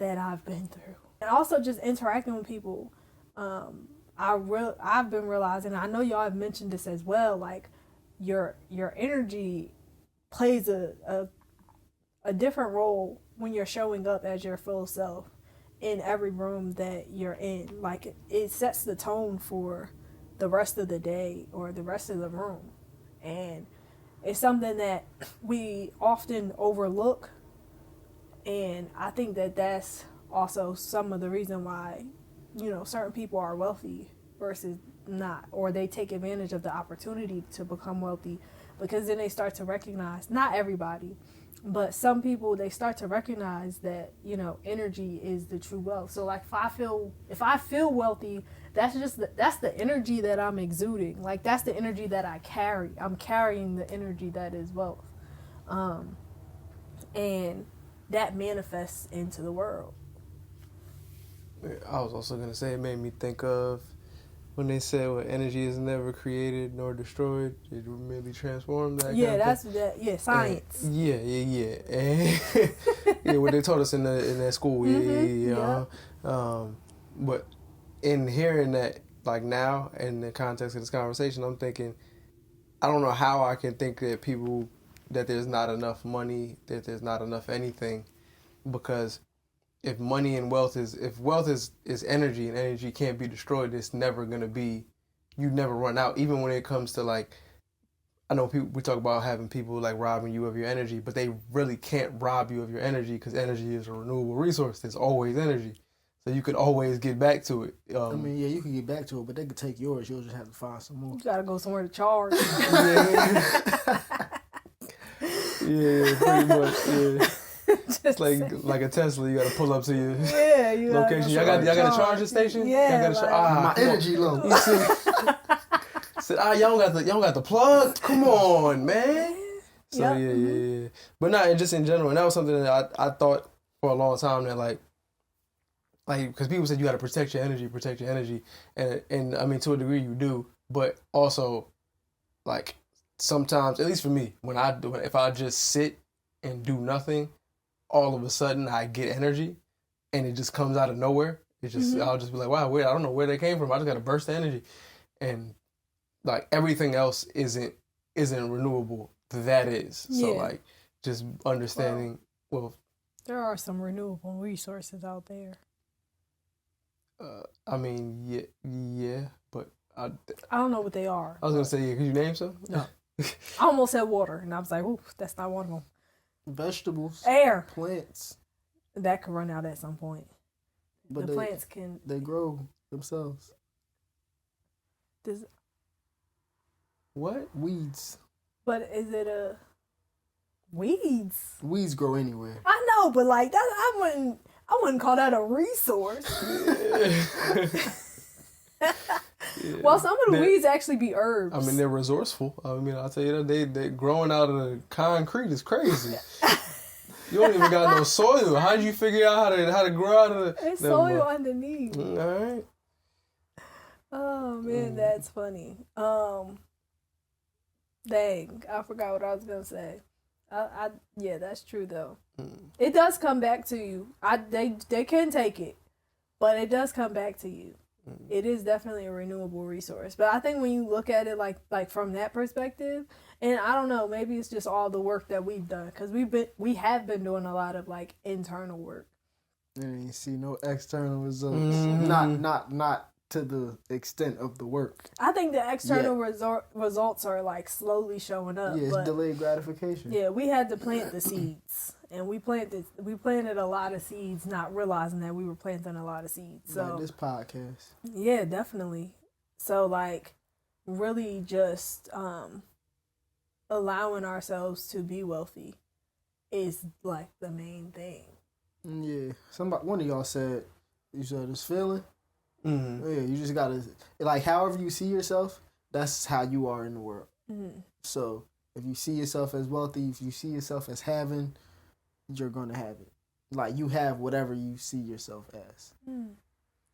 I've been through, and also just interacting with people, I've been realizing, I know y'all have mentioned this as well, like your energy plays a different role when you're showing up as your full self in every room that you're in. Like it sets the tone for the rest of the day or the rest of the room. And it's something that we often overlook. And I think that that's also some of the reason why, you know, certain people are wealthy versus not, or they take advantage of the opportunity to become wealthy, because then they start to recognize, not everybody, but some people, they start to recognize that, you know, energy is the true wealth. So like if I feel wealthy, that's the energy that I'm exuding. Like that's the energy that I carry. I'm carrying the energy that is wealth. And that manifests into the world. I was also going to say, it made me think of when they said, well, energy is never created nor destroyed, it merely transformed. Science. And, yeah. And yeah, what they taught us in that school. Yeah. But in hearing that, like now, in the context of this conversation, I'm thinking, I don't know how I can think that there's not enough money, that there's not enough anything, because if money and wealth is energy, and energy can't be destroyed, it's never going to be, you never run out. Even when it comes to like, I know we talk about having people like robbing you of your energy, but they really can't rob you of your energy, because energy is a renewable resource. There's always energy. So you could always get back to it. I mean, yeah, you can get back to it, but they could take yours. You'll just have to find some more. You gotta go somewhere to charge. Yeah, pretty much, yeah. It's like a Tesla. You got to pull up to your location. Y'all got a charging station. Yeah, my energy low. You see? Said, y'all got the plug. Come on, man. So yeah. But not just in general. And that was something that I thought for a long time, that like because people said you got to protect your energy, and I mean, to a degree you do, but also like sometimes, at least for me, if I just sit and do nothing, all of a sudden I get energy, and it just comes out of nowhere. It's just I'll just be like, wow, weird. I don't know where they came from. I just got a burst of energy, and like everything else isn't renewable. That is. So like just understanding. Well, there are some renewable resources out there. I mean, yeah, but I don't know what they are. I was gonna say, could you name some? No. I almost said water, and I was like, ooh, that's not one of them. Vegetables, air, plants. That could run out at some point. But the plants can. They grow themselves. What? Weeds. But is it weeds? Weeds grow anywhere. I know, but like that, I wouldn't. I wouldn't call that a resource. Yeah. Well, some of the weeds actually be herbs. I mean, they're resourceful. I mean, I'll tell you that they growing out of the concrete is crazy. You don't even got no soil. How did you figure out how to grow out of the? It's soil underneath. All right. Oh man, that's funny. Dang, I forgot what I was gonna say. Yeah, that's true though. It does come back to you. They can take it, but it does come back to you. It is definitely a renewable resource. But I think when you look at it like from that perspective, and I don't know, maybe it's just all the work that we've done, because we have been doing a lot of like internal work. And you see no external results. Mm-hmm. Not to the extent of the work. I think the external results are like slowly showing up. Yeah, it's but delayed gratification. yeah, we had to plant the seeds, and we planted a lot of seeds, not realizing that we were planting a lot of seeds. So Like this podcast. yeah, definitely. So like, really just allowing ourselves to be wealthy is like the main thing. Yeah, one of y'all said you said this feeling. Mm-hmm. Yeah, you just gotta like however you see yourself, that's how you are in the world. Mm-hmm. So if you see yourself as wealthy, if you see yourself as having, you're gonna have it. Like you have whatever you see yourself as.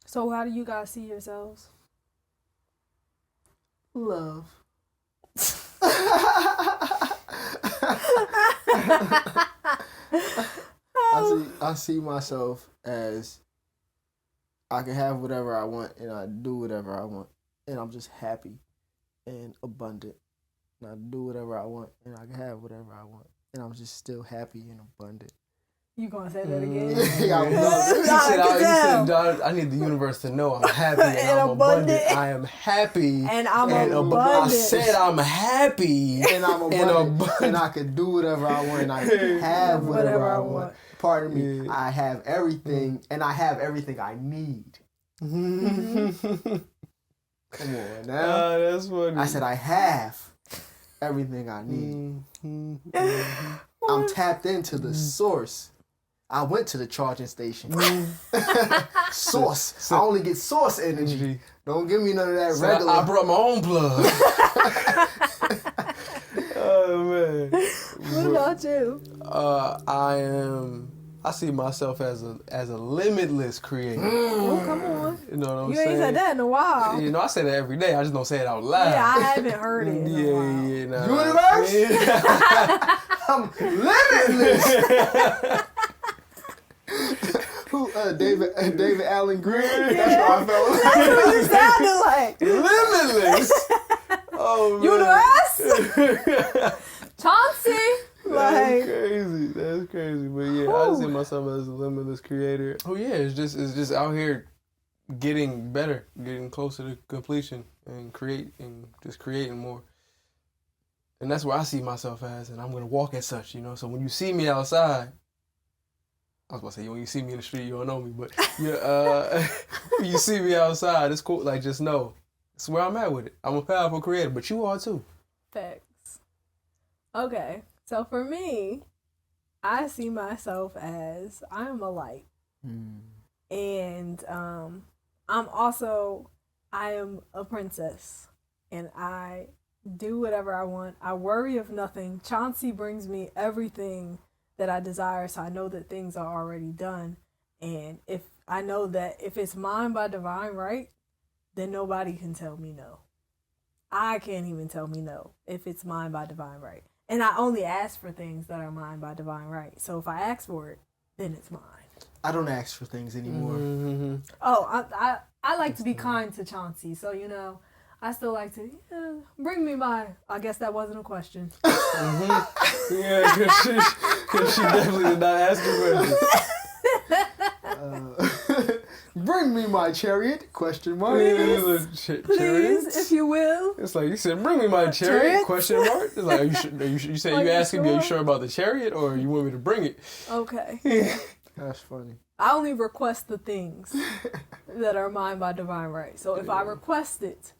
So how do you guys see yourselves? Love. I see myself as I can have whatever I want and I do whatever I want and I'm just happy and abundant. And I do whatever I want and I can have whatever I want and I'm just still happy and abundant. You gonna say that again? Yeah, He said, "Dog, I need the universe to know I'm happy and I'm abundant. I am happy and I'm abundant. I said I'm happy and I'm abundant and I can do whatever I want and I can have whatever I want. Pardon me, yeah. I have everything and I have everything I need. Come on now. That's funny. I said I have everything I need. I'm tapped into the source. I went to the charging station. Source. I only get source energy. Don't give me none of that regular. I brought my own plug. Oh man. What about you? I see myself as a limitless creator. Oh, come on. You know what I'm you saying? You ain't said that in a while. You know, I say that every day. I just don't say it out loud. Yeah, I haven't heard it in a while. Universe? Yeah. I'm limitless. Who? David Allen Green? Yeah. That's what I felt like. That's what you sounded like. Limitless. Oh, Universe? Chauncey? That's crazy. But yeah, I see myself as a limitless creator. Oh yeah, it's just out here getting better, getting closer to completion and creating more. And that's where I see myself as, and I'm gonna walk as such, you know. So when you see me outside, I was about to say, when you see me in the street, you don't know me, but when you see me outside, it's cool. Like, just know, it's where I'm at with it. I'm a powerful creator, but you are too. Facts. Okay, so for me, I see myself as I'm a light. And I am a princess, and I do whatever I want. I worry of nothing. Chauncey brings me everything that I desire, so I know that things are already done. And if I know that if it's mine by divine right, then nobody can tell me no. I can't even tell me no if it's mine by divine right. And I only ask for things that are mine by divine right. So if I ask for it, then it's mine. I don't ask for things anymore. Mm-hmm. Oh, I like to be kind to Chauncey, so you know, I still like to bring me my. I guess that wasn't a question. Mm-hmm. Yeah, because she definitely did not ask a question. Bring me my chariot? Question mark. Please, if you will. It's like you said, bring me my chariot? Question mark. It's like, you said you asking me, are you sure about the chariot, or you want me to bring it? Okay. That's funny. I only request the things that are mine by divine right. So if I request it,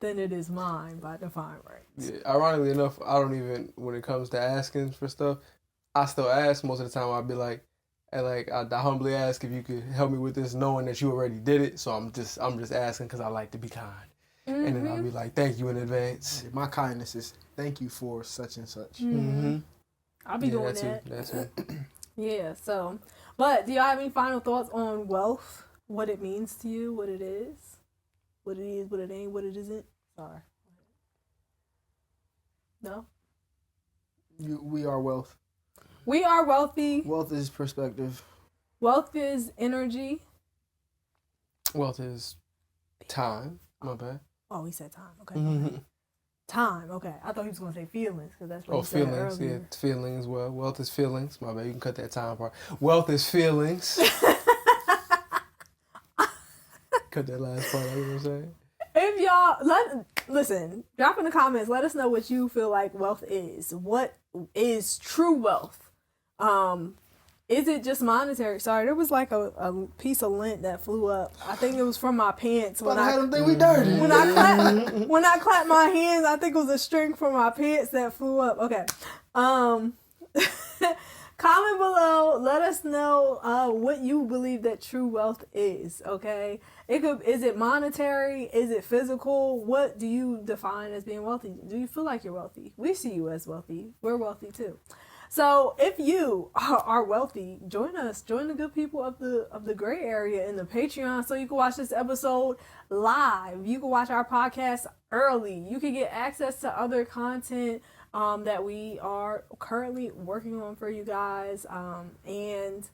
then it is mine by divine right. Yeah, ironically enough, I don't even, when it comes to asking for stuff, I still ask. Most of the time I'll be like, And like I humbly ask if you could help me with this, knowing that you already did it. So I'm just asking because I like to be kind. And then I'll be like, thank you in advance. My kindness is thank you for such and such. I'll be doing that. That's it. Yeah, so. But do y'all have any final thoughts on wealth? What it means to you? What it is? What it is, what it ain't, what it isn't? Sorry. No? We are wealth. We are wealthy. Wealth is perspective. Wealth is energy. Wealth is time. My bad. Oh, he said time. Okay. Time. Okay. I thought he was going to say feelings because that's what he said feelings. earlier. Yeah, feelings. Well, wealth is feelings. My bad. You can cut that time part. Wealth is feelings. Cut that last part. You know what I'm saying? If y'all listen, drop in the comments. Let us know what you feel like wealth is. What is true wealth? Is it just monetary? Sorry, there was like a piece of lint that flew up. I think it was from my pants when I don't think we dirty. when I clapped my hands. I think it was a string from my pants that flew up. Okay. Comment below. Let us know what you believe that true wealth is. Okay. Is it monetary? Is it physical? What do you define as being wealthy? Do you feel like you're wealthy? We see you as wealthy. We're wealthy too. So if you are wealthy, join us. Join the good people of the Grae Area in the Patreon so you can watch this episode live. You can watch our podcast early. You can get access to other content that we are currently working on for you guys. And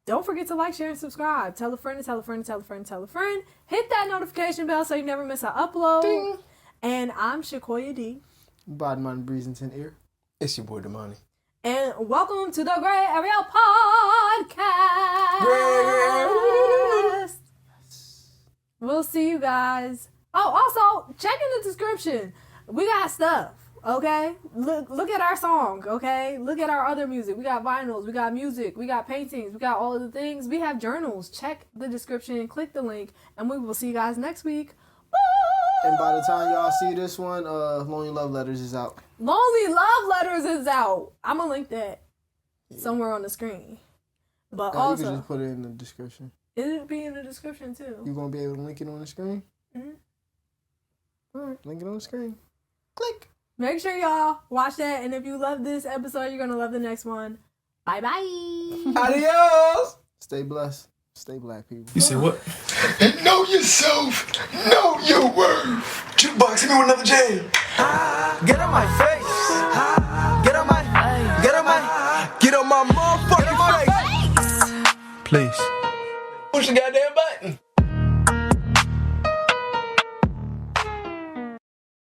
don't forget to like, share, and subscribe. Tell a friend to tell a friend to tell a friend to tell a friend. Hit that notification bell so you never miss an upload. Ding. And I'm Shakoya D. Bottom on Breezington ear. It's your boy Damani. And welcome to the Grae Area Podcast. We'll see you guys. Oh, also, check in the description. We got stuff, okay? Look at our song, okay? Look at our other music. We got vinyls, we got music, we got paintings, we got all of the things. We have journals. Check the description, click the link, and we will see you guys next week. And by the time y'all see this one, Lonely Love Letters is out. Lonely Love Letters is out. I'm going to link that somewhere on the screen. But also, you can just put it in the description. It'll be in the description too. You going to be able to link it on the screen? Mm-hmm. All right, link it on the screen. Click. Make sure y'all watch that. And if you love this episode, you're going to love the next one. Bye-bye. Adios. Stay blessed. Stay black, people. You say what? Know yourself. Know your worth. Jukebox, hit me with another jam. Get on my face. Get on my motherfucking face. Please. Push the goddamn button.